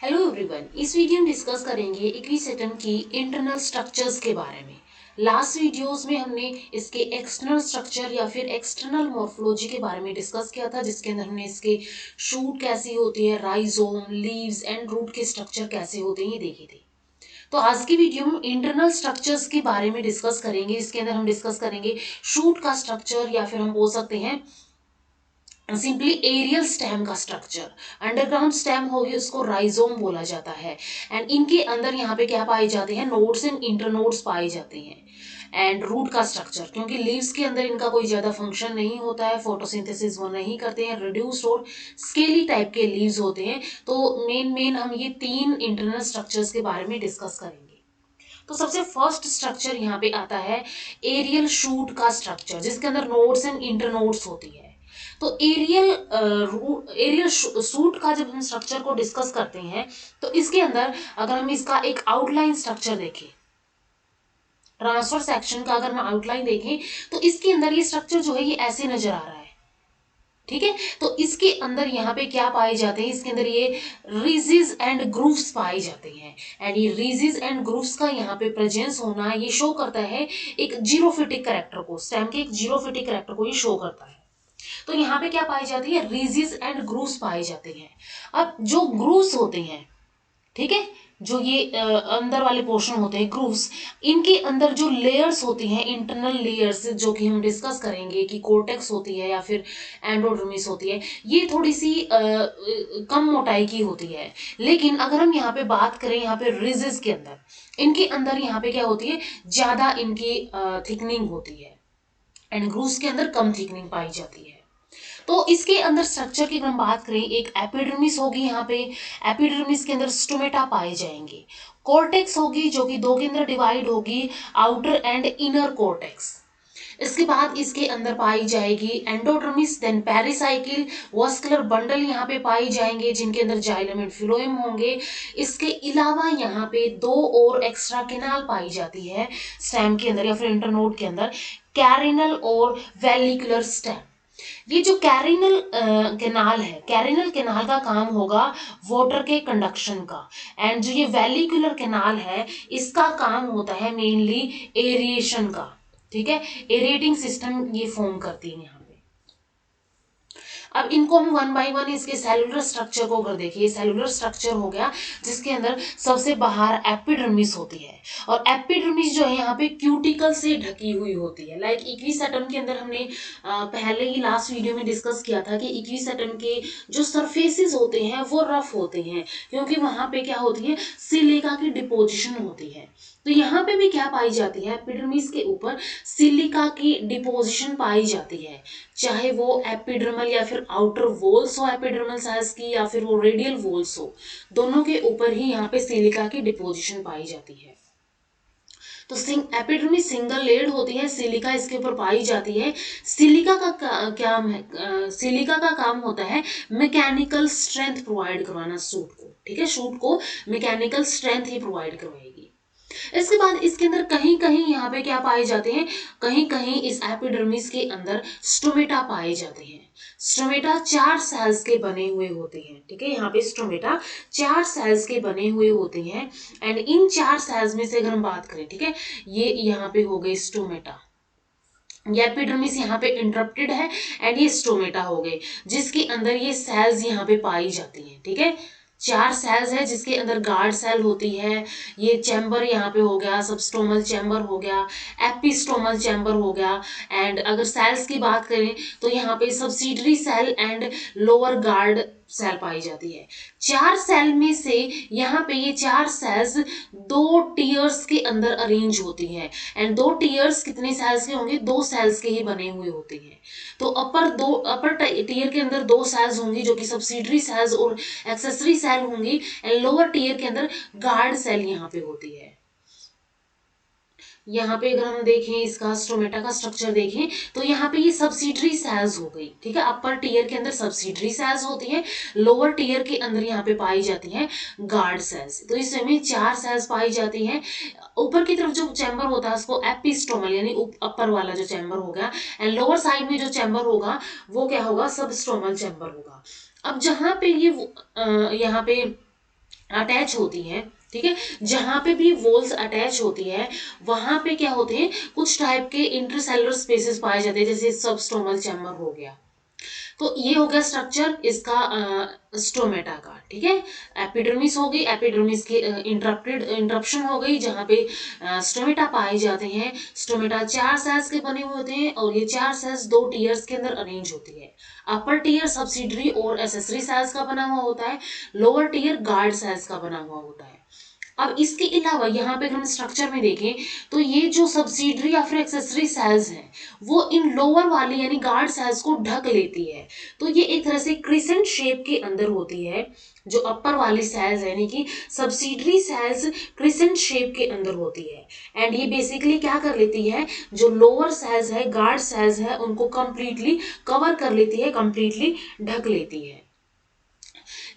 Hello everyone, इस video में discuss करेंगे इक्विसेटम की इंटरनल स्ट्रक्चर्स के बारे में। लास्ट वीडियोस में हमने इसके एक्सटर्नल स्ट्रक्चर या फिर एक्सटर्नल मॉर्फोलॉजी के बारे में डिस्कस किया था, जिसके अंदर हमने इसके शूट कैसी होती है, राइजोम, लीव्स एंड रूट के स्ट्रक्चर कैसे होते हैं ये देखे थे। तो आज की वीडियो में इंटरनल स्ट्रक्चर्स के बारे में डिस्कस करेंगे। इसके अंदर हम डिस्कस करेंगे शूट का स्ट्रक्चर या फिर हम बोल सकते हैं सिंपली एरियल स्टेम का स्ट्रक्चर। अंडरग्राउंड स्टेम होगी उसको राइजोम बोला जाता है। एंड इनके अंदर यहाँ पे क्या पाए जाते हैं, नोड्स एंड इंटरनोड्स पाए जाते हैं। एंड रूट का स्ट्रक्चर, क्योंकि लीव्स के अंदर इनका कोई ज्यादा फंक्शन नहीं होता है, फोटोसिंथेसिस वो नहीं करते हैं, रिड्यूस्ड और स्केली टाइप के लीव्स होते हैं। तो मेन हम ये तीन इंटरनल स्ट्रक्चर्स के बारे में डिस्कस करेंगे। तो सबसे फर्स्ट स्ट्रक्चर यहाँ पे आता है एरियल शूट का स्ट्रक्चर, जिसके अंदर नोड्स एंड इंटरनोड्स होती है। तो एरियल शूट का जब हम स्ट्रक्चर को डिस्कस करते हैं तो इसके अंदर अगर हम इसका एक आउटलाइन स्ट्रक्चर देखें, ट्रांसफर सेक्शन का अगर हम आउटलाइन देखें तो इसके अंदर ये स्ट्रक्चर जो है ये ऐसे नजर आ रहा है। ठीक है, तो इसके अंदर यहाँ पे क्या पाए जाते हैं, इसके अंदर ये रिजिज एंड ग्रूव्स पाए जाते हैं। एंड ये रिजिज एंड ग्रूव्स का यहाँ पे प्रेजेंस होना ये शो करता है एक जीरोफिटिक कैरेक्टर को, स्टेम के एक जीरोफिटिक कैरेक्टर को ये शो करता है। तो यहाँ पे क्या पाई जाती है, रीजिस एंड ग्रूव्स पाए जाते हैं। अब जो ग्रूव्स होते हैं, ठीक है, जो ये अंदर वाले पोर्शन होते हैं ग्रूव्स, इनके अंदर जो लेयर्स होती हैं, इंटरनल लेयर्स, जो कि हम डिस्कस करेंगे कि कोर्टेक्स होती है या फिर एंडोडर्मिस होती है, ये थोड़ी सी कम मोटाई की होती है। लेकिन अगर हम यहाँ पे बात करें, यहाँ पे रिजिस के अंदर, इनके अंदर यहाँ पे क्या होती है, ज्यादा इनकी थिकनिंग होती है। एंड ग्रूव्स के अंदर कम थिकनिंग पाई जाती है। तो इसके अंदर स्ट्रक्चर की अगर हम बात करें, एक एपिडर्मिस होगी, यहाँ पे एपिडर्मिस के अंदर स्टोमेटा पाए जाएंगे। कॉर्टेक्स होगी जो कि दो के अंदर डिवाइड होगी, आउटर एंड इनर कॉर्टेक्स। इसके बाद इसके अंदर पाई जाएगी endodermis, then pericycle, vascular bundle यहाँ पे पाई जाएंगे जिनके अंदर जाइलम एंड फिलोएम होंगे। इसके अलावा यहाँ पे दो और एक्स्ट्रा केनाल पाई जाती है स्टेम के अंदर या फिर इंटरनोड के अंदर, कैरिनल और वेलिकुलर स्टेम। ये जो कैरिनल कैनाल है, कैरिनल कैनाल का काम होगा वाटर के कंडक्शन का। एंड जो ये वेलिकुलर कैनाल है, इसका काम होता है मेनली एरिएशन का। ठीक है, एरिएटिंग सिस्टम ये फॉर्म करती है यहाँ पे। अब इनको हम वन बाय वन इसके सेलुलर स्ट्रक्चर को अगर देखिए, सेलुलर स्ट्रक्चर हो गया जिसके अंदर सबसे बाहर एपिडर्मिस होती है। और एपिडर्मिस जो है यहाँ पे क्यूटिकल से ढकी हुई होती है। लाइक इक्विसेटम के अंदर हमने पहले ही लास्ट वीडियो में डिस्कस किया था कि इक्विसेटम के जो सरफेसेस होते हैं वो रफ होते हैं, क्योंकि वहां पे क्या होती है, सिलिका की डिपोजिशन होती है। तो यहाँ पे भी क्या पाई जाती है, एपिडर्मिस के ऊपर सिलिका की डिपोजिशन पाई जाती है। चाहे वो एपिडर्मल या फिर आउटर वॉल्स हो एपिडर्मल सेल्स की, या फिर वो रेडियल वॉल्स हो, दोनों के ऊपर ही यहाँ पे सिलिका की डिपोजिशन पाई जाती है। तो एपिडर्मिस सिंगल लेयर्ड होती है, सिलिका इसके ऊपर पाई जाती है। सिलिका का काम है, सिलिका का काम होता है मैकेनिकल स्ट्रेंथ प्रोवाइड करवाना सूट को। ठीक है, शूट को मैकेनिकल स्ट्रेंथ ही प्रोवाइड करवाएगी। इसके बाद इसके अंदर कहीं कहीं यहाँ पे क्या पाए जाते हैं, कहीं कहीं इस एपिडर्मिस के अंदर स्टोमेटा पाए जाते हैं। स्टोमेटा 4 सेल्स के बने हुए होते हैं। ठीक है, यहाँ पे स्टोमेटा 4 सेल्स के बने हुए होते हैं। एंड इन 4 सेल्स में से अगर हम बात करें, ठीक है, ये यहाँ पे हो गए स्टोमेटा, ये एपिडर्मिस यहाँ पे इंटरप्टेड है एंड ये स्टोमेटा हो गए, जिसके अंदर ये सेल्स यहाँ पे पाई जाती हैं। ठीक है, 4 सेल्स है जिसके अंदर गार्ड सेल होती है, ये चैम्बर यहाँ पे हो गया, सबस्टोमल चैम्बर हो गया, एपिस्टोमल चैम्बर हो गया। एंड अगर सेल्स की बात करें तो यहाँ पे subsidiary cell and lower guard cell पाई जाती है। 4 सेल में से यहाँ पे ये 4 सेल्स 2 टीयर्स के अंदर अरेंज होती है। एंड 2 टीयर्स कितने सेल्स के होंगे, 2 सेल्स के ही बने हुए होते हैं। तो अपर टीयर के अंदर 2 सेल्स होंगी जो कि सब्सिडरी सेल्स और एक्सेसरी सेल होंगी। एंड लोअर टीयर के अंदर गार्ड सेल यहाँ पे होती है। यहाँ पे अगर हम देखें इसका स्टोमेटा का स्ट्रक्चर देखें तो यहाँ पे ये सब्सिडरी सेल्स हो गई। ठीक है, अपर टीयर के अंदर सब्सिडरी सेल्स होती है, लोअर टीयर के अंदर यहाँ पे पाई जाती हैं गार्ड सेल्स। तो इसमें 4 सेल्स पाई जाती हैं। ऊपर की तरफ जो चैम्बर होता है उसको एपिस्टोमल यानी अपर वाला जो चैम्बर होगा, एंड लोअर साइड में जो चैम्बर होगा वो क्या होगा, सबस्टोमल चैम्बर होगा। अब जहाँ पे ये यहाँ पे अटैच होती हैं, ठीक है, जहां पे भी वॉल्स अटैच होती है वहां पे क्या होते हैं, कुछ टाइप के इंटरसेलुलर स्पेसेस पाए जाते हैं, जैसे सबस्टोमल चैम्बर हो गया। तो ये हो गया स्ट्रक्चर इसका स्टोमेटा का, ठीक है। एपिडर्मिस हो गई, एपिडर्मिस की इंटरप्शन हो गई, जहाँ पे स्टोमेटा पाए जाते हैं। स्टोमेटा 4 सेल्स के बने हुए होते हैं और ये 4 सेल्स 2 टीयर्स के अंदर अरेंज होती है। अपर टीयर सब्सिडरी और एसेसरी सेल्स का बना हुआ होता है, लोअर टीयर गार्ड सेल्स का बना हुआ होता है। अब इसके अलावा यहाँ पे अगर हम स्ट्रक्चर में देखें तो ये जो सब्सिडरी या फिर एक्सेसरी सेल्स हैं वो इन लोअर वाली यानी गार्ड सेल्स को ढक लेती है। तो ये एक तरह से क्रिसेंट शेप के अंदर होती है। जो अपर वाली सेल्स यानी कि सब्सिडरी सेल्स क्रिसेंट शेप के अंदर होती है, एंड ये बेसिकली क्या कर लेती है, जो लोअर सेल्स है गार्ड सेल्स है उनको कंप्लीटली कवर कर लेती है, कंप्लीटली ढक लेती है।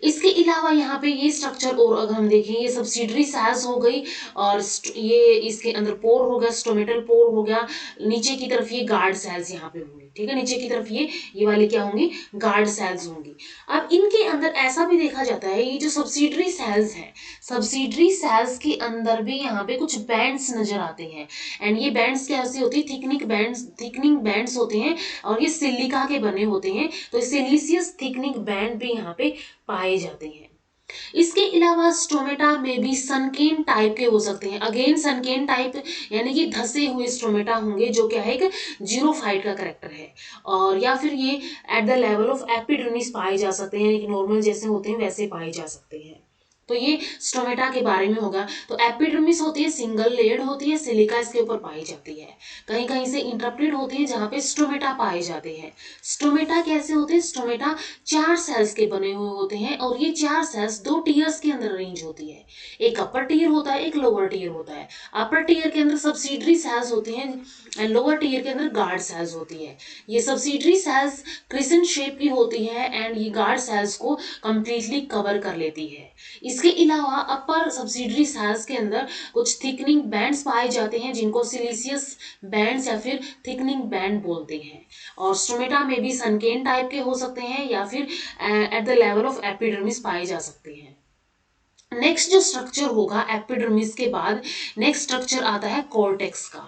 इसके अलावा यहाँ पे ये स्ट्रक्चर और अगर हम देखें, ये सब्सिडरी सेल्स हो गई और ये इसके अंदर पोर हो गया, स्टोमेटल पोर हो गया, नीचे की तरफ ये गार्ड सेल्स यहाँ पे होंगी, ठीक है, नीचे की तरफ ये वाली क्या होंगी, गार्ड सेल्स होंगी। अब इनके अंदर ऐसा भी देखा जाता है, ये जो सब्सिडरी सेल्स हैं, सब्सिडरी सेल्स के अंदर भी यहाँ पे कुछ बैंड्स नजर आते हैं, एंड ये बैंड्स कैसे होती है, थिकनिंग बैंड्स होते हैं और ये सिलिका के बने होते हैं। तो सिलिशियस थिकनिंग बैंड भी यहाँ पे पाए जाते हैं। इसके अलावा स्टोमेटा में भी सनकेन टाइप के हो सकते हैं। अगेन सनकेन टाइप यानी कि धसे हुए स्टोमेटा होंगे, जो क्या है, एक जीरोफाइट का करेक्टर है, और या फिर ये at the level of epidermis पाए जा सकते हैं, एक नॉर्मल जैसे होते हैं वैसे पाए जा सकते हैं। तो ये स्टोमेटा के बारे में होगा। तो एपिडर्मिस होती है, सिंगल लेयर्ड होती है, सिलिका इसके ऊपर पाई जाती है। कहीं कहीं से इंटरप्टेड होती है जहाँ पे स्टोमेटा पाए जाते हैं। स्टोमेटा कैसे होते हैं, स्टोमेटा 4 सेल्स के बने हुए होते हैं और ये 4 सेल्स 2 टीयर्स के अंदर अरेंज होती है। एक अपर टीयर होता है, एक लोअर टीयर होता है। अपर टीयर के अंदर सब्सिडरी सेल्स होती हैं एंड लोअर टीयर के अंदर गार्ड सेल्स होती है। ये सब्सिडरी सेल्स क्रिसेंट शेप की होती है एंड ये गार्ड सेल्स को कंप्लीटली कवर कर लेती है। इसके अलावा अपर सब्सिडरी सेल्स के अंदर कुछ थिकनिंग बैंड्स पाए जाते हैं, जिनको सिलिशियस बैंड्स या फिर थिकनिंग बैंड बोलते हैं। और स्टोमेटा में भी सनकेन टाइप के हो सकते हैं या फिर at the level of epidermis पाए जा सकते हैं। नेक्स्ट जो स्ट्रक्चर होगा एपिडर्मिस के बाद, नेक्स्ट स्ट्रक्चर आता है कॉर्टेक्स का।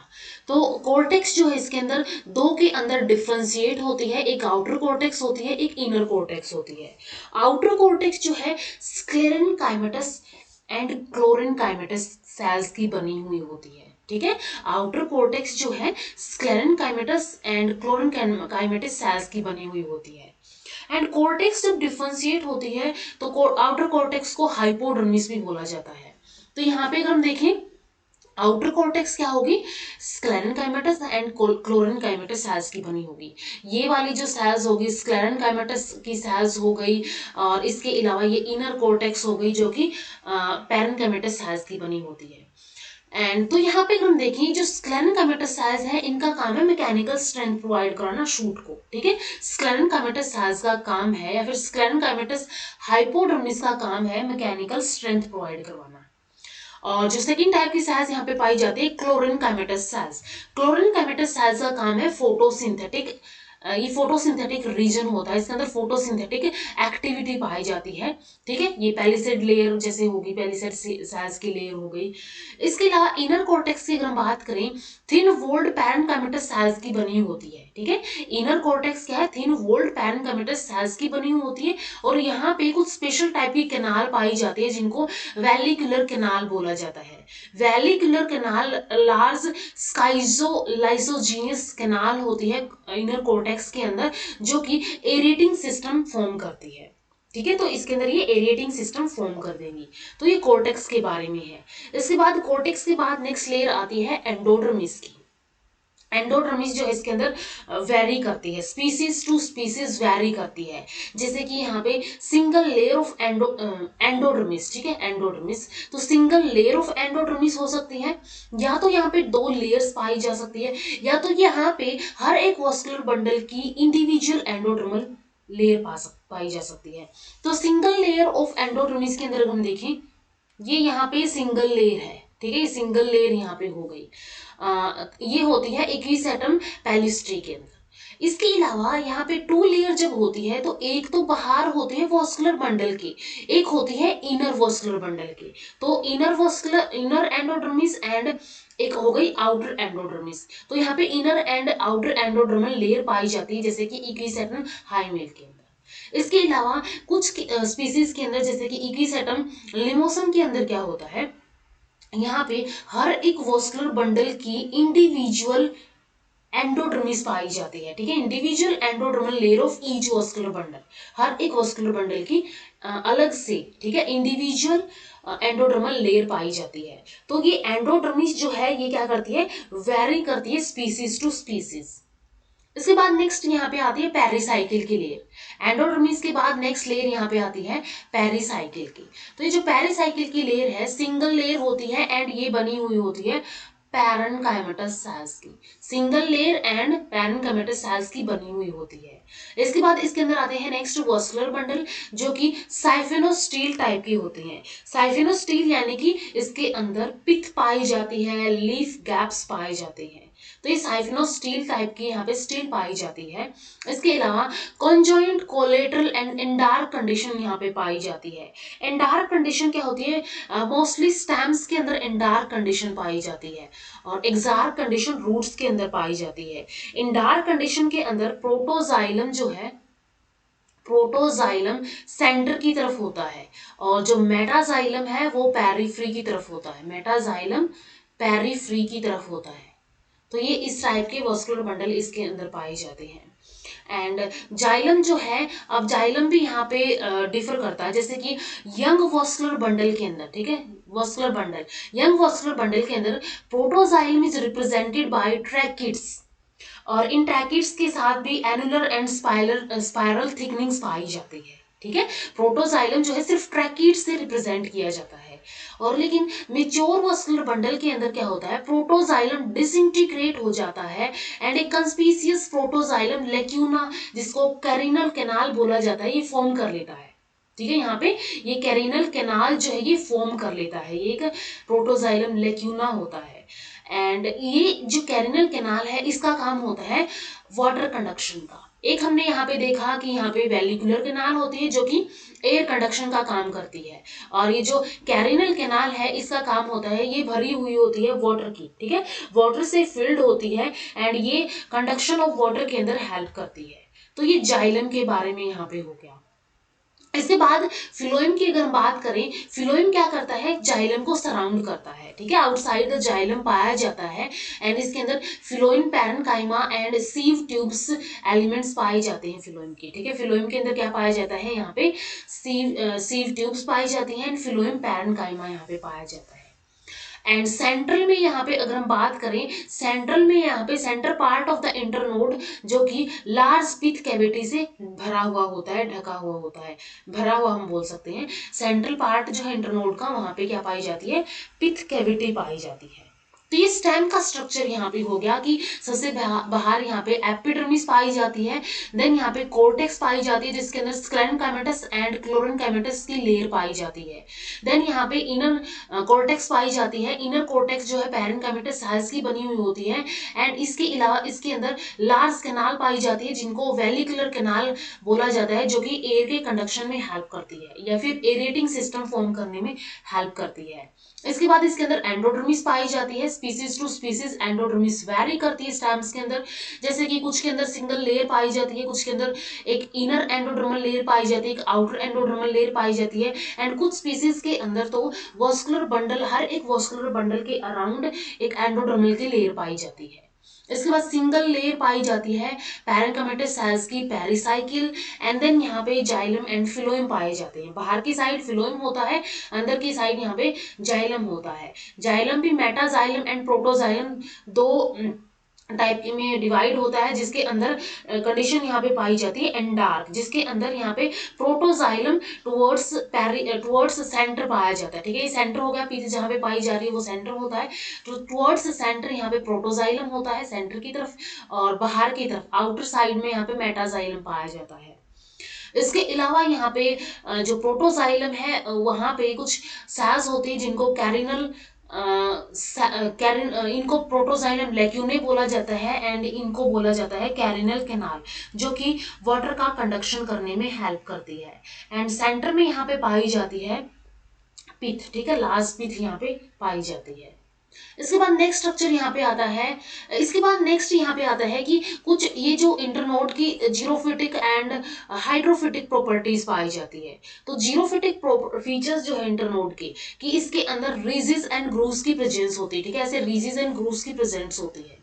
तो कॉर्टेक्स जो है इसके अंदर दो के अंदर डिफ्रेंशिएट होती है, एक आउटर कॉर्टेक्स होती है, एक इनर कॉर्टेक्स होती है। आउटर कॉर्टेक्स जो है स्क्लेरेनकाइमेटस एंड क्लोरेनकाइमेटस सेल्स की बनी हुई होती है, ठीक है। आउटर कॉर्टेक्स जो है स्क्लेरेनकाइमेटस एंड क्लोरेनकाइमेटस सेल्स की बनी हुई होती है। एंड कॉर्टेक्स जब डिफरेंशिएट होती है तो आउटर कॉर्टेक्स को हाइपोडर्मिस भी बोला जाता है। तो यहाँ पे अगर हम देखें, आउटर कॉर्टेक्स क्या होगी, स्क्लेरेनकाइमेटस एंड क्लोरेनकाइमेटस सेल्स की बनी होगी। ये वाली जो सेल्स होगी स्क्लेरेनकाइमेटस की सेल्स हो गई, और इसके अलावा ये इनर कॉर्टेक्स हो गई जो कि पैरेनकाइमेटस सेल्स की बनी होती है। एंड तो यहाँ पे हम देखें, जो स्क्लेरेनकाइमेटस सेल्स है इनका काम है मैकेनिकल स्ट्रेंथ प्रोवाइड कराना शूट को, ठीक है। स्क्लेरेनकाइमेटस सेल्स का काम है या फिर स्क्लेरेनकाइमेटस हाइपोडर्मिस का काम है मैकेनिकल स्ट्रेंथ प्रोवाइड करवाना। और जो सेकंड टाइप की सेल्स यहाँ पे पाई जाती है क्लोरेनकाइमेटस सेल्स। क्लोरेनकाइमेटस सेल्स का काम है फोटोसिंथेटिक, ये फोटोसिंथेटिक रीजन होता है, इसके अंदर फोटोसिंथेटिक एक्टिविटी पाई जाती है, ठीक है। ये पैलिसेड लेयर जैसे होगी, पैलिसेड सेल्स की लेयर हो गई। इसके अलावा इनर कॉर्टेक्स की अगर हम बात करें, थिन वोल्ड पैरेनकाइमेटस सेल्स की बनी होती है, ठीक है। इनर कॉर्टेक्स क्या है, थिन वोल्ड पैरेनकाइमेटस सेल्स की बनी होती है, और यहाँ पे कुछ स्पेशल टाइप की कैनाल पाई जाती है जिनको वैलिकुलर कैनाल बोला जाता है। वैलिकुलर कैनाल लार्ज स्काइजोलाइसोजीनियस कैनाल होती है इनर कॉर्टेक्स के अंदर, जो कि एरेटिंग सिस्टम फॉर्म करती है, ठीक है। तो इसके अंदर ये एरेटिंग सिस्टम फॉर्म कर देंगी। तो ये कॉर्टेक्स के बारे में है। इसके बाद कॉर्टेक्स के बाद नेक्स्ट लेयर आती है एंडोडर्मिस की। एंडोडर्मिस जो है इसके अंदर वेरी करती है, स्पीसीज टू स्पीसीज वेरी करती है। जैसे कि यहाँ पे सिंगल लेयर ऑफ एंडोडर्मिस, ठीक है, एंडोडर्मिस। तो सिंगल लेयर ऑफ एंडोडर्मिस हो सकती है, या तो यहाँ पे 2 लेयर्स पाई जा सकती है, या तो यहाँ पे हर एक वस्कुलर बंडल की इंडिविजुअल एंडोडर्मल लेयर पाई जा सकती है। तो सिंगल लेयर ऑफ एंडोडर्मिस के अंदर हम देखें, ये यहाँ पे सिंगल लेयर है, ठीक है, सिंगल लेयर यहाँ पे हो गई। ये होती है एक्विसेटम पैलिस्ट्री के अंदर। इसके अलावा यहाँ पे टू लेयर जब होती है तो एक तो बाहर होते हैं वॉस्कुलर बंडल के, एक होती है इनर वॉस्कुलर बंडल के। तो इनर एंडोडर्मिस एंड एक हो गई आउटर एंडोडर्मिस। तो यहाँ पे inner and outer endodermal layer पाई जाती है जैसे कि इक्विसेटम हाइमेल के अंदर। इसके अलावा कुछ स्पीसीज के अंदर जैसे कि इक्विसेटम लिमोसम के अंदर क्या होता है, यहाँ पे हर एक वॉस्कुलर बंडल की इंडिविजुअल एंडोडर्मिस पाई जाती है, ठीक है, individual endodermal layer of each vascular bundle, हर एक वॉस्कुलर बंडल की अलग से, ठीक है, इंडिविजुअल एंडोडर्मल लेयर पाई जाती है। तो ये एंडोडर्मिस जो है ये क्या करती है, वेरी करती है स्पीसीज टू स्पीसीज। इसके बाद नेक्स्ट यहाँ पे आती है पेरिसाइकिल की लेयर। एंडोडर्मिस के बाद नेक्स्ट लेयर यहाँ पे आती है पेरिसाइकिल की। तो ये जो पेरिसाइकिल की लेयर है सिंगल लेयर होती है एंड ये बनी हुई होती है पैरेनकाइमेटस सेल्स की, single layer and parenchymatous sales की बनी हुई होती है। इसके बाद इसके अंदर आते हैं नेक्स्ट वॉस्कुलर बंडल जो कि साइफेनोस्टील टाइप की होती हैं। साइफेनोस्टील यानी कि इसके अंदर पिथ पाई जाती है, लीफ गैप्स पाए जाते हैं। तो ये साइफेनोस्टील टाइप की यहाँ पे स्टील पाई जाती है। इसके अलावा कॉन्जॉइंट कोलेटरल एंड एंडार्क कंडीशन यहाँ पे पाई जाती है। एंडार्क कंडीशन क्या होती है, मोस्टली स्टेम्स के अंदर एंडार्क कंडीशन पाई जाती है और एक्सार्क कंडीशन रूट्स के अंदर पाई जाती है। एंडार्क कंडीशन के अंदर प्रोटोजाइलम जो है, प्रोटोजाइलम सेंटर की तरफ होता है और जो मेटाजाइलम है वो पेरिफ्री की तरफ होता है, मेटाजाइलम पेरिफ्री की तरफ होता है। तो ये इस टाइप के वॉस्कुलर बंडल इसके अंदर पाए जाते हैं। एंड जाइलम जो है, अब जाइलम भी यहाँ पे डिफर करता है जैसे कि यंग वॉस्कुलर बंडल के अंदर, ठीक है, vascular bundle, young vascular bundle के अंदर protoxylem is represented by tracheids और इन ट्रैकिड्स के साथ भी एनुलर एंड स्पाइरल थिकनिंग्स पाई जाती है, ठीक है। प्रोटोजाइलम जो है सिर्फ ट्रैकिड से रिप्रेजेंट किया जाता है और लेकिन मेच्योर वॉस्कुलर बंडल के अंदर क्या होता है, प्रोटोजाइलम डिसइंटीग्रेट हो जाता है एंड एक कंस्पीशियस प्रोटोजाइलम लेक्यूना जिसको कैरिनल कैनाल बोला जाता है ये फॉर्म कर लेता है, ठीक है। यहाँ पे ये कैरिनल कैनाल जो है ये फॉर्म कर लेता है, ये एक प्रोटोजाइलम लेक्यूना होता है। एंड ये जो कैरिनल कैनाल है इसका काम होता है वाटर कंडक्शन का। एक हमने यहाँ पे देखा कि यहाँ पे वेलिकुलर कैनाल होती है जो कि एयर कंडक्शन का काम करती है और ये जो कैरिनल कैनाल है इसका काम होता है, ये भरी हुई होती है वाटर की, ठीक है, वाटर से फिल्ड होती है एंड ये कंडक्शन ऑफ वाटर के अंदर हेल्प करती है। तो ये जाइलम के बारे में यहाँ पे हो गया। इसके बाद फिलोएम की अगर हम बात करें, फिलोएम क्या करता है, जाइलम को सराउंड करता है, ठीक है, आउटसाइड द जाइलम पाया जाता है एंड इसके अंदर phloem parenchyma and sieve tubes elements पाए जाते हैं फिलोएम के, ठीक है। फिलोएम के अंदर क्या पाया जाता है, यहाँ पे सीव ट्यूब्स पाई जाती हैं एंड फिलोएम पैरेनकाइमा यहाँ पे पाया जाता है। एंड सेंट्रल में यहाँ पे अगर हम बात करें, सेंट्रल में यहाँ पे centre part of the internode जो कि लार्ज पिथ कैविटी से भरा हुआ होता है, ढका हुआ होता है, भरा हुआ हम बोल सकते हैं। सेंट्रल पार्ट जो है इंटरनोड का वहां पे क्या पाई जाती है, पिथ कैविटी पाई जाती है। तो ये स्टेम का स्ट्रक्चर यहाँ पे हो गया कि सबसे बाहर यहाँ पे एपिडर्मिस पाई जाती है, देन यहाँ पे कोर्टेक्स पाई जाती है जिसके अंदर स्क्लेरेनकाइमेटस एंड क्लोरेनकाइमेटस की लेयर पाई जाती है। देन यहाँ पे इनर कोर्टेक्स पाई जाती है, इनर कोर्टेक्स जो है पैरेनकाइमेटस सेल्स की बनी हुई होती है एंड इसके अलावा इसके अंदर लार्ज कैनाल पाई जाती है जिनको वेलिकुलर कैनाल बोला जाता है जो कि एयर के कंडक्शन में हेल्प करती है या फिर एरेटिंग सिस्टम फॉर्म करने में हेल्प करती है। इसके बाद इसके अंदर एंडोडर्मिस पाई जाती है, species to species endodermis vary करती है स्टैम्स के अंदर, जैसे कि कुछ के अंदर सिंगल लेयर पाई जाती है, कुछ के अंदर एक इनर एंडोडर्मल लेयर पाई जाती है, एक आउटर एंडोडर्मल लेयर पाई जाती है एंड कुछ स्पीसीज के अंदर तो वॉस्कुलर बंडल, हर एक वॉस्कुलर बंडल के अराउंड एक एंडोडर्मल की लेयर पाई जाती है। इसके बाद सिंगल लेयर पाई जाती है पैरेनकाइमेटस सेल्स की, पेरिसाइकिल एंड देन यहाँ पे जाइलम एंड फिलोएम पाए जाते हैं। बाहर की साइड फिलोएम होता है, अंदर की साइड यहाँ पे जाइलम होता है। जाइलम भी मेटाजाइलम एंड प्रोटोजाइलम दो टाइप में डिवाइड होता है जिसके अंदर कंडीशन यहाँ पे पाई जाती है एंडार्क, जिसके अंदर यहाँ पे प्रोटोजाइलम टुवर्ड्स सेंटर पाया जाता है, ठीक है, ये सेंटर हो गया, पीछे जहाँ पे पाई जा रही है वो सेंटर होता है, तो टुवर्ड्स सेंटर यहाँ पे प्रोटोजाइलम होता है सेंटर की तरफ और बाहर की तरफ आउटर साइड में यहाँ पे मेटाजाइलम पाया जाता है। इसके अलावा यहाँ पे जो प्रोटोजाइलम है वहाँ पे कुछ सेल्स होती है जिनको कैरिनल इनको प्रोटोजाइलम लैक्यूने बोला जाता है एंड इनको बोला जाता है कैरिनल कैनाल, जो कि वाटर का कंडक्शन करने में हेल्प करती है। एंड सेंटर में यहाँ पे पाई जाती है पिथ, ठीक है, लास्ट पिथ यहाँ पे पाई जाती है। इसके बाद नेक्स्ट स्ट्रक्चर यहाँ पे आता है, इसके बाद नेक्स्ट यहाँ पे आता है कि कुछ ये जो इंटरनोड की जीरोफिटिक एंड हाइड्रोफिटिक प्रॉपर्टीज पाई जाती है। तो जीरोफिटिक फीचर्स जो है इंटरनोड के, कि इसके अंदर रीजेस एंड ग्रूव्स की प्रेजेंस होती है, ठीक है, ऐसे रीजेस एंड ग्रूव्स की प्रेजेंस होती है।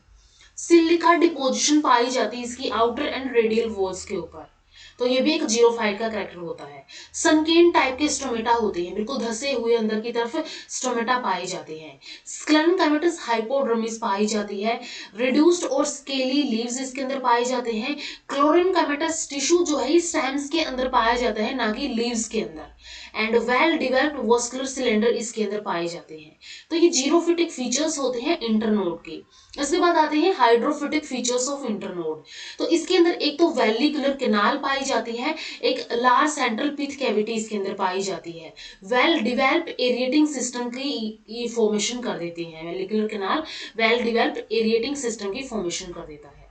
सिलिका डिपोजिशन पाई जाती है इसकी आउटर एंड रेडियल वॉल्स के ऊपर, तो ये भी एक जीरोफाइट का करेक्टर होता है। संकीर्ण टाइप के स्टोमेटा होते हैं, बिल्कुल धसे हुए अंदर की तरफ स्टोमेटा पाई जाते हैं। स्क्लेरेनकाइमेटस हाइपोडर्मिस पाई जाती है। रिड्यूस्ड और स्केली लीव्स इसके अंदर पाए जाते हैं। क्लोरेनकाइमेटस टिश्यू जो है स्टेम्स के अंदर पाया जाता है, ना कि लीव्स के अंदर। And well developed vascular cylinder इसके अंदर पाए जाते हैं। तो ये जीरोफिटिक फीचर्स होते हैं इंटरनोड के। इसके बाद आते हैं हाइड्रोफिटिक फीचर्स ऑफ इंटरनोड। तो इसके अंदर एक तो वेलिकुलर कैनाल पाई जाती है, एक लार्ज सेंट्रल पिथ कैविटी इसके अंदर पाई जाती है। वेल डिवेल्प्ड एरिएटिंग सिस्टम की ये फॉर्मेशन कर देती है। वेलिकुलर कैनाल वेल डिवेल्प्ड एरिएटिंग सिस्टम की फॉर्मेशन कर देता है।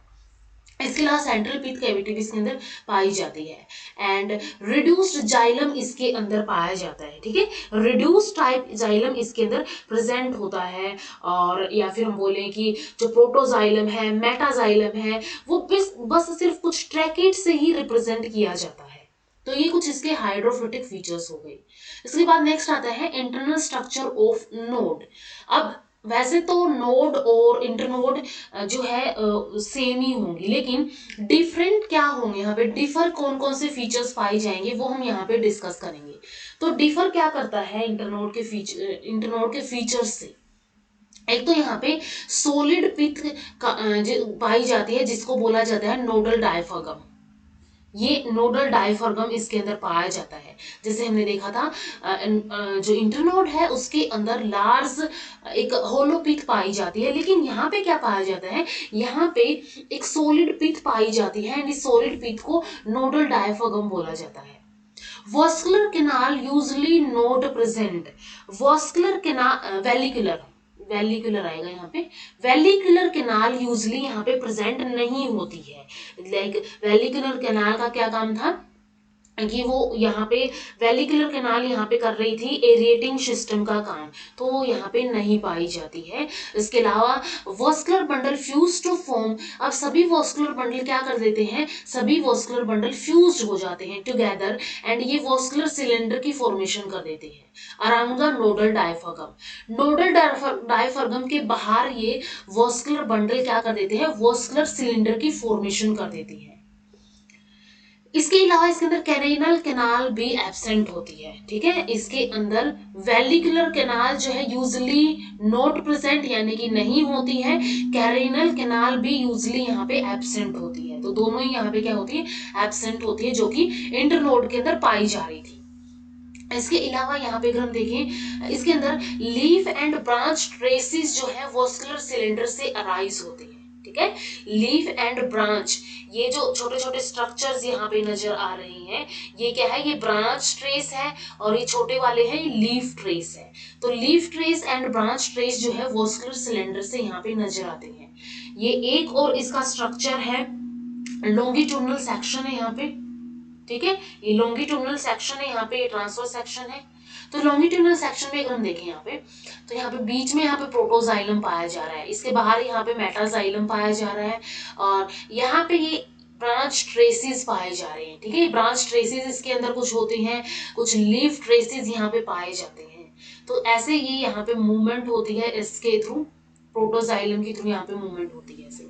इसके अलावा सेंट्रल पिथ कैविटी भी इसके अंदर पाई जाती है। एंड रिड्यूस्ड जाइलम इसके अंदर पाया जाता है, ठीक है, रिड्यूस्ड टाइप जाइलम इसके अंदर प्रेजेंट होता है। और या फिर हम बोले कि जो प्रोटोजाइलम है, मेटाजाइलम है, वो बस सिर्फ कुछ ट्रैकेट से ही रिप्रेजेंट किया जाता है। तो ये कुछ इसके हाइड्रोफिटिक फीचर्स हो गई। इसके बाद नेक्स्ट आता है इंटरनल स्ट्रक्चर ऑफ नोड। अब वैसे तो नोड और इंटरनोड जो है सेम ही होंगी, लेकिन डिफरेंट क्या होंगे, यहाँ पे डिफर कौन कौन से फीचर्स पाए जाएंगे वो हम यहाँ पे डिस्कस करेंगे। तो डिफर क्या करता है इंटरनोड के फीचर्स से। एक तो यहाँ पे सॉलिड पिथ पाई जाती है, जिसको बोला जाता है नोडल डायफ्रागम। ये नोडल डायफ्रागम इसके अंदर पाया जाता है। जैसे हमने देखा था जो इंटरनोड है उसके अंदर लार्ज एक होलो पिथ पाई जाती है, लेकिन यहाँ पे क्या पाया जाता है, यहाँ पे एक सॉलिड पिथ पाई जाती है एंड इस सॉलिड पिथ को नोडल डायफ्रागम बोला जाता है। Vascular canal usually not present. Vascular canal vallecular vallecular आएगा यहाँ पे। वेलिकुलर कैनाल यूजली यहाँ पे प्रेजेंट नहीं होती है। लाइक वेलिकुलर कैनाल का क्या काम था कि वो यहाँ पे वेलिकुलर कैनाल यहाँ पे कर रही थी एरिएटिंग सिस्टम का काम, तो वो यहाँ पे नहीं पाई जाती है। इसके अलावा vascular bundle fuse to form. अब सभी वॉस्कुलर बंडल क्या कर देते हैं, सभी वॉस्कुलर बंडल फ्यूज हो जाते हैं टुगेदर एंड ये वॉस्कुलर सिलेंडर की फॉर्मेशन कर देते हैं around the nodal diaphragm. Nodal diaphragm के बाहर ये वॉस्कुलर बंडल क्या कर देते हैं, वॉस्कुलर सिलेंडर की फॉर्मेशन कर देती है। इसके अलावा इसके अंदर कैरेनल कैनाल भी एब्सेंट होती है, ठीक है। इसके अंदर वेलिकुलर कैनाल जो है यूजली नॉट प्रेजेंट, यानी कि नहीं होती है। कैरेनल कैनाल भी यूजली यहाँ पे एब्सेंट होती है। तो दोनों ही यहाँ पे क्या होती है, एब्सेंट होती है, जो कि इंटरनोड के अंदर पाई जा रही थी। इसके अलावा यहाँ पे अगर हम देखें, इसके अंदर लीफ एंड ब्रांच ट्रेसिस जो है वॉस्कुलर सिलेंडर से अराइज होते हैं, ठीक है। लीफ एंड ब्रांच, ये जो छोटे छोटे स्ट्रक्चर्स यहाँ पे नजर आ रही हैं, ये क्या है, ये ब्रांच ट्रेस है और ये छोटे वाले हैं, ये लीफ ट्रेस है। तो leaf trace and branch trace जो है वॉस्कुलर सिलेंडर से यहाँ पे नजर आते हैं। ये एक और इसका स्ट्रक्चर है, लॉन्गिट्यूडनल सेक्शन है यहाँ पे, ठीक है, ये लॉन्गिट्यूडनल सेक्शन है, यहाँ पे ट्रांसफर सेक्शन है। तो लॉन्गिट्यूडनल सेक्शन में अगर हम देखें यहाँ पे, तो यहाँ पे बीच में यहाँ पे प्रोटोजाइलम पाया जा रहा है, इसके बाहर यहाँ पे मेटाजाइलम पाया जा रहा है और यहाँ पे ये ब्रांच ट्रेसिस पाए जा रहे हैं, ठीक है। ब्रांच ट्रेसिस इसके अंदर कुछ होते हैं, कुछ लीफ ट्रेसिस यहाँ पे पाए जाते हैं। तो ऐसे ये यहाँ पे मूवमेंट होती है इसके थ्रू, प्रोटोजाइलम के थ्रू यहाँ पे मूवमेंट होती है ऐसे।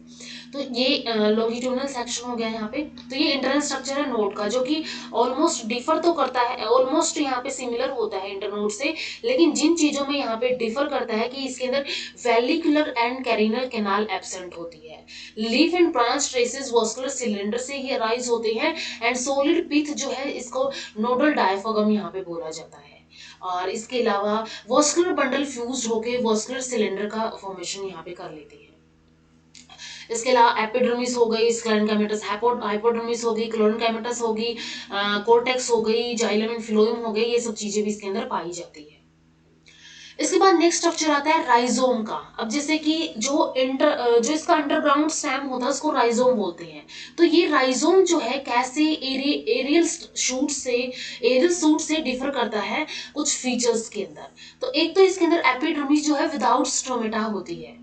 तो ये लॉन्गिट्यूडनल सेक्शन हो गया यहाँ पे। तो ये इंटरनल स्ट्रक्चर है नोड का, जो कि ऑलमोस्ट डिफर तो करता है, ऑलमोस्ट यहाँ पे सिमिलर होता है इंटरनोड से, लेकिन जिन चीजों में यहाँ पे डिफर करता है कि इसके अंदर वेलिकुलर एंड कैरिनल कैनाल एब्सेंट होती है। Leaf and branch traces vascular cylinder से ही अराइज होते हैं एंड सॉलिड पिथ जो है इसको नोडल डायफ्रागम यहाँ पे बोला जाता है। और इसके अलावा वॉस्कुलर बंडल फ्यूज होके वॉस्कुलर सिलेंडर का फॉर्मेशन यहाँ पे कर लेती है। इसके अलावा एपिडर्मिस हो गई, स्क्लेरेनकाइमेटस हाइपोडर्मिस हो गई, क्लोरेनकाइमेटस होगी, कोर्टेक्स हो गई, जाइलम एंड फिलोएम हो गई, ये सब चीजें भी इसके अंदर पाई जाती है। इसके बाद नेक्स्ट स्ट्रक्चर आता है राइजोम का। अब जैसे कि जो इसका अंडरग्राउंड स्टेम होता है उसको राइजोम बोलते हैं। तो ये राइजोम जो है कैसे एरियल सूट से डिफर करता है कुछ फीचर्स के अंदर। तो एक तो इसके अंदर एपिडर्मिस जो है विदाउट स्ट्रोमेटा होती है,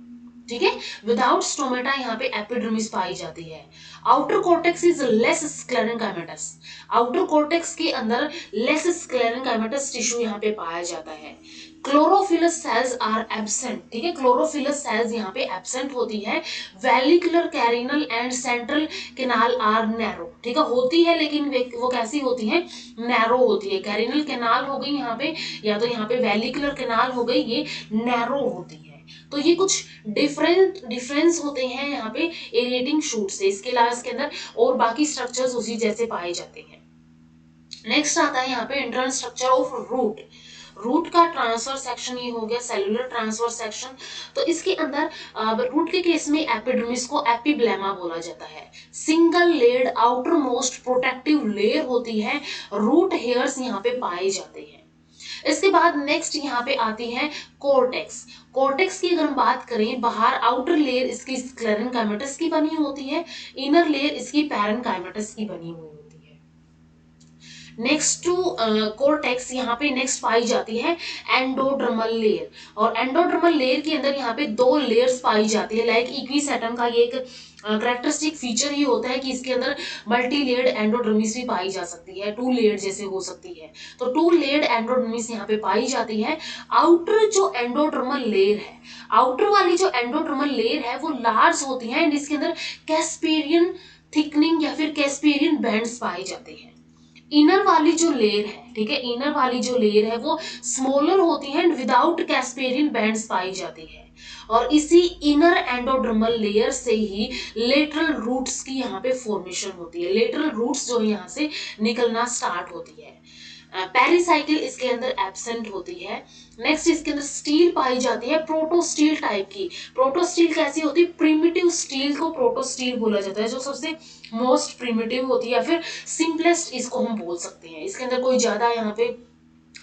ठीक है, विदाउट स्टोमेटा यहाँ पे एपिडर्मिस पाई जाती है। Outer cortex is less sclerenchymatous, outer cortex के अंदर लेस स्क्लेरेंकाइमेटस टिश्यू यहाँ पे पाया जाता है। क्लोरोफिलस सेल्स आर एब्सेंट, ठीक है, क्लोरोफिलस सेल्स यहाँ पे एब्सेंट होती है। Vallecular carinal and central canal are narrow, ठीक है, होती है लेकिन वो कैसी होती है, नैरो होती है। कैरिनल केनाल हो गई यहाँ पे, या तो यहाँ पे वेलिकुलर केनाल हो गई, ये नैरो होती है। तो ये कुछ डिफरेंस होते हैं यहाँ पे एरिएटिंग शूट से। इसके अलावा इसके अंदर और बाकी स्ट्रक्चर्स उसी जैसे पाए जाते हैं। नेक्स्ट आता है यहाँ पे internal structure of root. Root का ट्रांसफर सेक्शन ये हो गया सेलुलर ट्रांसफर सेक्शन। तो इसके अंदर रूट के केस में एपिडर्मिस को एपिब्लेमा बोला जाता है। Single layered outer most protective layer होती है, रूट हेयर्स यहाँ पे पाए जाते हैं। इसके बाद नेक्स्ट यहाँ पे आती है कोर्टेक्स। कोर्टेक्स की अगर हम बात करें, बाहर आउटर लेयर इसकी स्क्लेरेंकाइमेटस की बनी होती है, इनर लेयर इसकी पैरेन्काइमेटस की बनी हुई होती है। नेक्स्ट टू कोर्टेक्स यहाँ पे नेक्स्ट पाई जाती है एंडोडर्मल लेयर। और एंडोडर्मल लेयर के अंदर यहाँ पे दो लेयर्स पाई जाती है। लाइक इक्विसेटम का ये एक करेक्टरिस्टिक फीचर ही होता है कि इसके अंदर मल्टी लेयर्ड एंडोडर्मिस भी पाई जा सकती है, टू लेयर्ड जैसे हो सकती है। तो टू लेयर्ड एंडोडर्मिस यहाँ पे पाई जाती है। आउटर जो एंडोडर्मल लेयर है, आउटर वाली जो एंडोडर्मल लेयर है वो लार्ज होती है एंड इसके अंदर कैस्पेरियन थिकनिंग या फिर कैस्पेरियन बैंड्स पाए जाते हैं। इनर वाली जो लेयर है, ठीक है, इनर वाली जो लेयर है वो स्मॉलर होती है एंड विदाउट कैस्पेरियन बैंड्स पाई जाती है। और इसी इनर एंडोडर्मल लेयर से ही लेटरल रूट्स की यहाँ पे फॉर्मेशन होती है। लेटरल रूट्स जो यहाँ से निकलना स्टार्ट होती है। पेरिसाइकिल इसके अंदर एब्सेंट होती है। नेक्स्ट इसके अंदर स्टील पाई जाती है प्रोटोस्टील टाइप की। प्रोटोस्टील कैसी होती है, प्रिमिटिव स्टील को प्रोटोस्टील बोला जाता है, जो सबसे मोस्ट प्रिमिटिव होती है या फिर सिंपलेस्ट इसको हम बोल सकते हैं। इसके अंदर कोई ज्यादा यहाँ पे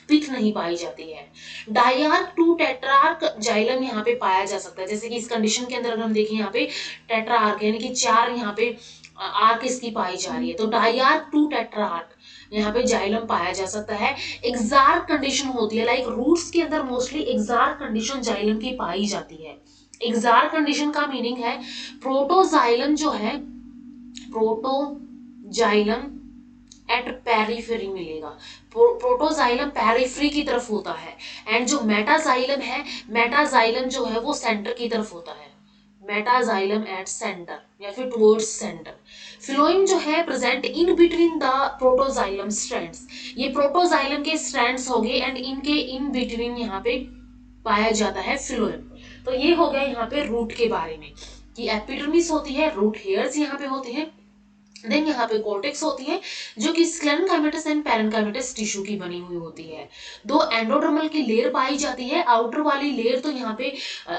पिक नहीं पाई जाती है। डाइआर्क टू टेट्रार्क जाइलम यहाँ पे पाया जा सकता है। जैसे कि इस कंडीशन के अंदर अगर हम देखें यहाँ पे टेट्रार्क यानी कि चार यहाँ पे आर्क इसकी पाई जा रही है, तो डाइआर्क टू टेट्रार्क यहाँ पे जाइलम पाया जा सकता है। एक्सार्क कंडीशन होती है, लाइक रूट्स के अंदर मोस्टली एक्सार्क कंडीशन जाइलम की पाई जाती है। एक्सार्क कंडीशन का मीनिंग है प्रोटोजाइलम जो है, प्रोटोजाइलम एट पेरिफेरी मिलेगा। प्रोटोजाइलम पेरिफेरी की तरफ होता है एंड जो मेटाजाइलम है, मेटाजाइलम जो है वो सेंटर की तरफ होता है। मेटाजाइलम एट सेंटर या फिर टुवर्ड्स सेंटर। फिलोइम जो है present in between the protoxylem strands, ये प्रोटोजाइलम के स्ट्रैंड्स हो गए एंड इनके इन बिटवीन यहाँ पे पाया जाता है फिलोइम। तो ये हो गया यहाँ पे रूट के बारे में कि एपिडर्मिस होती है, रूट हेयर्स यहाँ पे होते हैं, देन यहाँ पे कोर्टेक्स होती है जो कि स्क्लेरेंकाइमेटस एंड पैरेन्काइमेटस टिश्यू की बनी हुई होती है। दो एंडोडर्मल की लेयर पाई जाती है। आउटर वाली लेयर तो यहाँ पे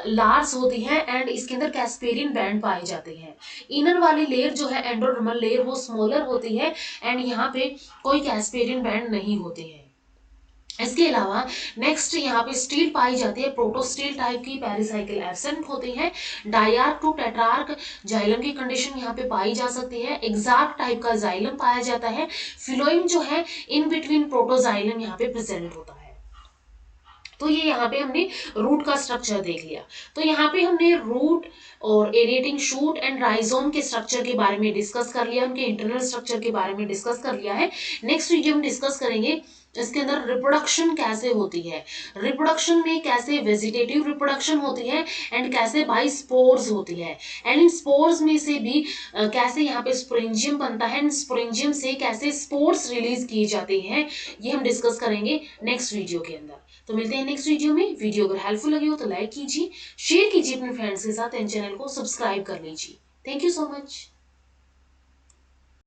लार्ज होती है एंड इसके अंदर कैस्पेरियन बैंड पाए जाते हैं। इनर वाली लेयर जो है एंडोडर्मल लेयर वो स्मॉलर होती है एंड यहाँ पे कोई कैस्पेरियन बैंड नहीं होते हैं। इसके अलावा नेक्स्ट यहाँ पे स्टील पाई जाती है, प्रोटोस्टील टाइप की, पेरिसाइकिल एब्सेंट होती है। डाइआर्क टू टेट्रार्क जाइलम की कंडीशन यहाँ पे पाई जा सकती है। एक्सार्क टाइप का जाइलम पाया जाता है। फिलोइम जो है इन बिटवीन प्रोटोजाइलम यहाँ पे प्रेजेंट होता है। तो ये यहाँ पे हमने रूट का स्ट्रक्चर देख लिया। तो यहाँ पे हमने रूट और एरिएटिंग शूट एंड राइजोम के स्ट्रक्चर के बारे में डिस्कस कर लिया, उनके इंटरनल स्ट्रक्चर के बारे में डिस्कस कर लिया है। नेक्स्ट वीडियो में डिस्कस करेंगे इसके अंदर रिप्रोडक्शन कैसे होती है, रिप्रोडक्शन में कैसे वेजिटेटिव रिप्रोडक्शन होती है एंड कैसे बाई स्पोर्स होती है, एंड इन स्पोर्स में से भी कैसे यहाँ पे स्पोरेंजियम बनता है एंड स्पोरेंजियम से कैसे स्पोर्स रिलीज किए जाते हैं, ये हम डिस्कस करेंगे नेक्स्ट वीडियो के अंदर। तो मिलते हैं नेक्स्ट वीडियो में। वीडियो अगर हेल्पफुल लगी हो तो लाइक कीजिए, शेयर कीजिए अपने फ्रेंड्स के साथ एंड चैनल को सब्सक्राइब कर लीजिए। Thank you so much.